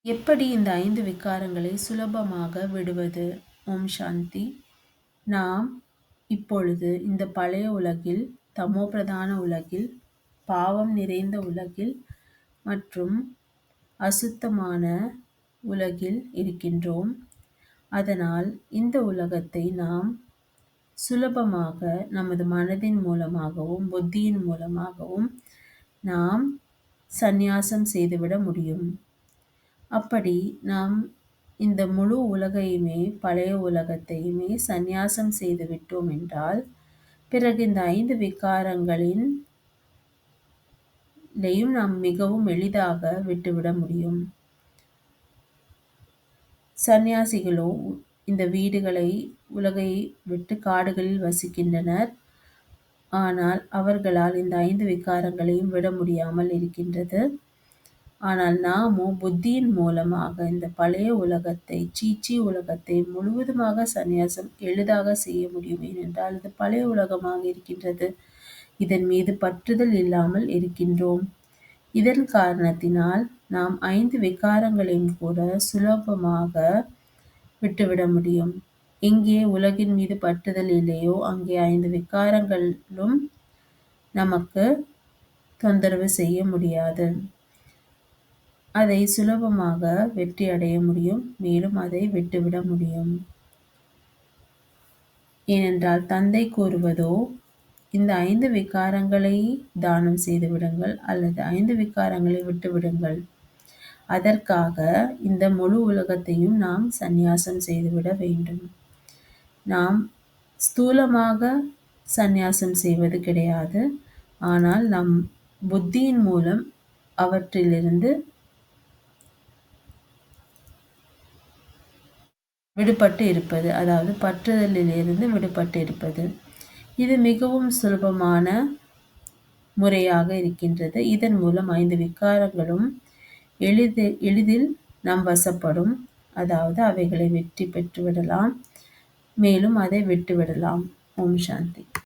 எப்படி இந்த 5 விகாரங்களை சுலபமாக விடுவது? ஓம் சாந்தி. நாம் இப்பொழுது இந்த பழைய உலகில், தமோபிரதான உலகில், பாவம் நிறைந்த உலகில் மற்றும் அசுத்தமான உலகில் இருக்கின்றோம். அதனால் இந்த உலகத்தை நாம் சுலபமாக நமது மனதின் மூலமாகவும் புத்தியின் மூலமாகவும் நாம் சந்நியாசம் செய்துவிட முடியும். அப்படி நாம் இந்த முழு உலகையுமே, பழைய உலகத்தையுமே சந்நியாசம் செய்து விட்டோம் என்றால், பிறகு இந்த 5 விகாரங்களையும் நாம் மிகவும் எளிதாக விட்டுவிட முடியும். சந்நியாசிகளோ இந்த வீடுகளை, உலகை விட்டு காடுகளில் வசிக்கின்றனர். ஆனால் அவர்களால் இந்த 5 விகாரங்களையும் விட முடியாமல் இருக்கின்றது. ஆனால் நாமோ புத்தியின் மூலமாக இந்த பழைய உலகத்தை, சீச்சி உலகத்தை முழுவதுமாக சந்நியாசம் எளிதாக செய்ய முடியும். ஏனென்றால் இது பழைய உலகமாக இருக்கின்றது. இதன் மீது பற்றுதல் இல்லாமல் இருக்கின்றோம். இதன் காரணத்தினால் நாம் 5 விகாரங்களையும் கூட சுலபமாக விட்டுவிட முடியும். எங்கே உலகின் மீது பற்றுதல் இல்லையோ அங்கே 5 விகாரங்களும் நமக்கு தொந்தரவு செய்ய முடியாது. அதை சுலபமாக வெற்றி அடைய முடியும். மேலும் அதை விட்டுவிட முடியும். ஏனென்றால் தந்தை கூறுவதோ, இந்த 5 விகாரங்களை தானம் செய்து விடுங்கள் அல்லது 5 விகாரங்களை விட்டுவிடுங்கள். அதற்காக இந்த முழு உலகத்தையும் நாம் சந்நியாசம் செய்துவிட வேண்டும். நாம் ஸ்தூலமாக சந்நியாசம் செய்வது கிடையாது. ஆனால் நம் புத்தியின் மூலம் அவற்றிலிருந்து விடுபட்டு இருப்பது, அதாவது பற்றுதலிலிருந்து விடுபட்டு இருப்பது. இது மிகவும் சுலபமான முறையாக இருக்கின்றது. இதன் மூலம் 5 விகாரங்களும் எளிதில் நம் வசப்படும். அதாவது அவைகளை வெற்றி பெற்றுவிடலாம். மேலும் அதை விட்டுவிடலாம். ஓம் சாந்தி.